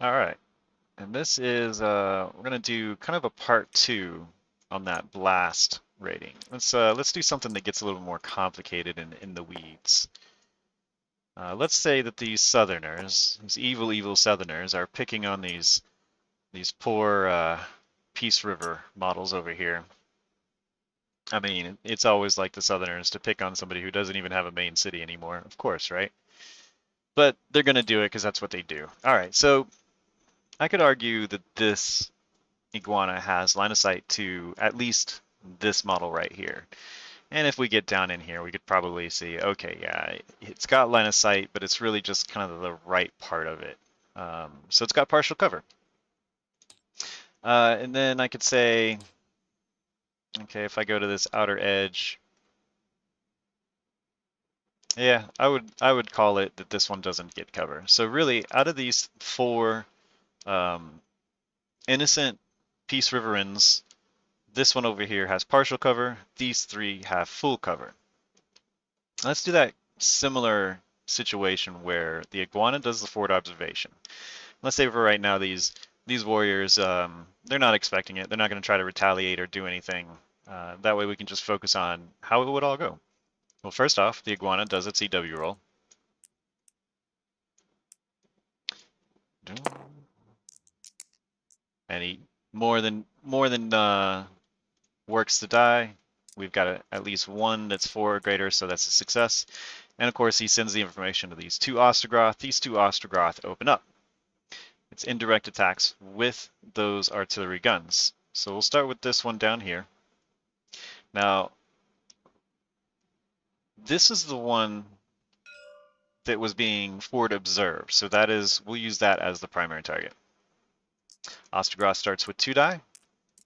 All right, and this is we're gonna do kind of a part two on that blast rating. Let's do something that gets a little more complicated in the weeds. Let's say that these Southerners, these evil Southerners, are picking on these poor Peace River models over here. I mean, it's always like the Southerners to pick on somebody who doesn't even have a main city anymore, of course, right? But they're gonna do it because that's what they do. All right, so I could argue that this iguana has line of sight to at least this model right here. And if we get down in here, we could probably see, okay, yeah, it's got line of sight, but it's really just kind of the right part of it. So it's got partial cover. And then I could say, okay, if I go to this outer edge, yeah, I would call it that this one doesn't get cover. So really, out of these four um, innocent Peace Riverins, this one over here has partial cover. These three have full cover. Let's do that similar situation where the iguana does the forward observation. Let's say for right now these warriors they're not expecting it. They're not going to try to retaliate or do anything. That way we can just focus on how it would all go. Well, first off, the iguana does its EW roll. And he more than works the die. We've got at least one that's 4 or greater, so that's a success. And of course, he sends the information to these two Ostrogoth. These two Ostrogoth open up. It's indirect attacks with those artillery guns. So we'll start with this one down here. Now, this is the one that was being forward observed. So that is, we'll use that as the primary target. Ostrogoth starts with 2 die.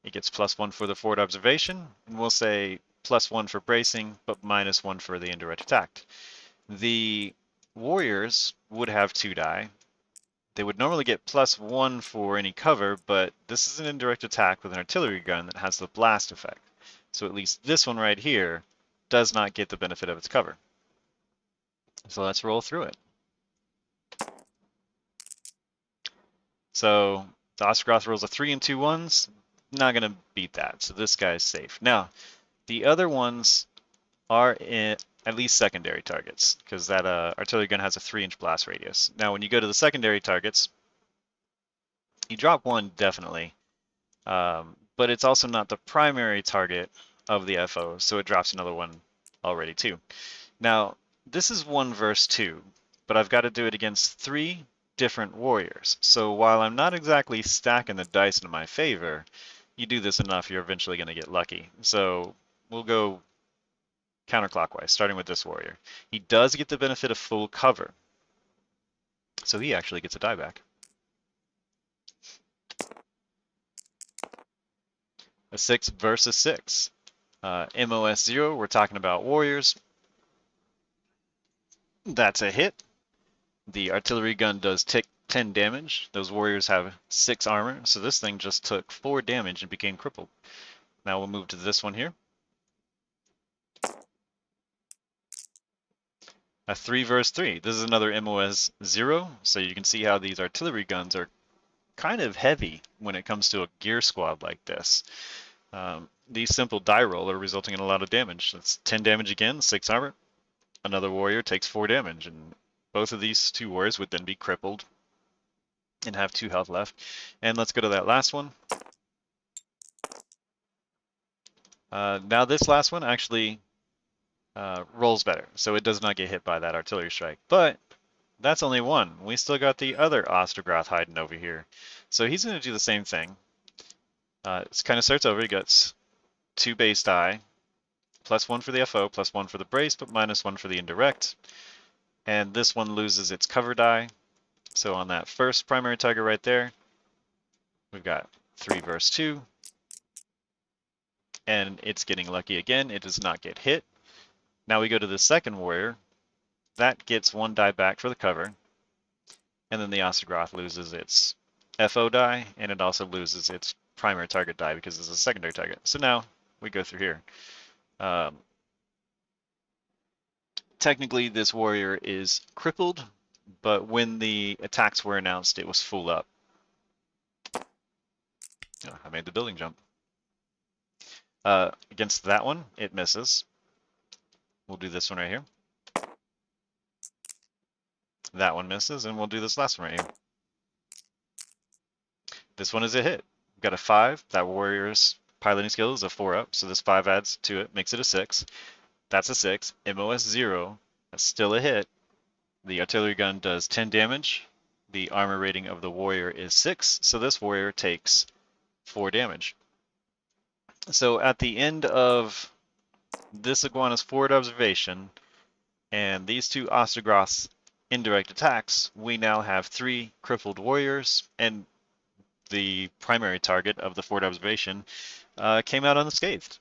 It gets +1 for the forward observation, and we'll say +1 for bracing, but -1 for the indirect attack. The warriors would have 2 die. They would normally get +1 for any cover, but this is an indirect attack with an artillery gun that has the blast effect. So at least this one right here does not get the benefit of its cover. So let's roll through it. So the Ostrogoth rolls a 3 and 2 ones. Not going to beat that, so this guy's safe. Now, the other ones are at least secondary targets, because that artillery gun has a 3-inch blast radius. Now, when you go to the secondary targets, you drop 1 definitely, but it's also not the primary target of the FO, so it drops another 1 already too. Now, this is 1 versus 2, but I've got to do it against 3 different warriors. So while I'm not exactly stacking the dice in my favor, you do this enough, you're eventually going to get lucky. So we'll go counterclockwise, starting with this warrior. He does get the benefit of full cover, so he actually gets a die back. A 6 versus 6. MOS 0, we're talking about warriors. That's a hit. The artillery gun does 10 damage. Those warriors have 6 armor, so this thing just took 4 damage and became crippled. Now we'll move to this one here. A 3 versus 3. This is another MOS 0, so you can see how these artillery guns are kind of heavy when it comes to a gear squad like this. These simple die roll are resulting in a lot of damage. That's 10 damage again, 6 armor. Another warrior takes 4 damage, and both of these 2 warriors would then be crippled and have 2 health left. And let's go to that last one. Now this last one actually rolls better, so it does not get hit by that artillery strike. But that's only 1. We still got the other Ostrogoth hiding over here. So he's going to do the same thing. It kind of starts over. He gets 2 base die, +1 for the FO, +1 for the brace, but -1 for the indirect. And this one loses its cover die. So on that first primary target right there, we've got 3 versus 2. And it's getting lucky again. It does not get hit. Now we go to the second warrior. That gets 1 die back for the cover. And then the Ostrogoth loses its FO die, and it also loses its primary target die because it's a secondary target. So now we go through here. Technically, this warrior is crippled, but when the attacks were announced, it was full up. Oh, I made the building jump. Against that one, it misses. We'll do this one right here. That one misses, and we'll do this last one right here. This one is a hit. We've got a 5. That warrior's piloting skill is a 4 up, so this 5 adds to it, makes it a 6. That's a 6. MOS 0. That's still a hit. The artillery gun does 10 damage. The armor rating of the warrior is 6, so this warrior takes 4 damage. So at the end of this iguana's forward observation and these two Ostrogoths' indirect attacks, we now have 3 crippled warriors, and the primary target of the forward observation came out unscathed.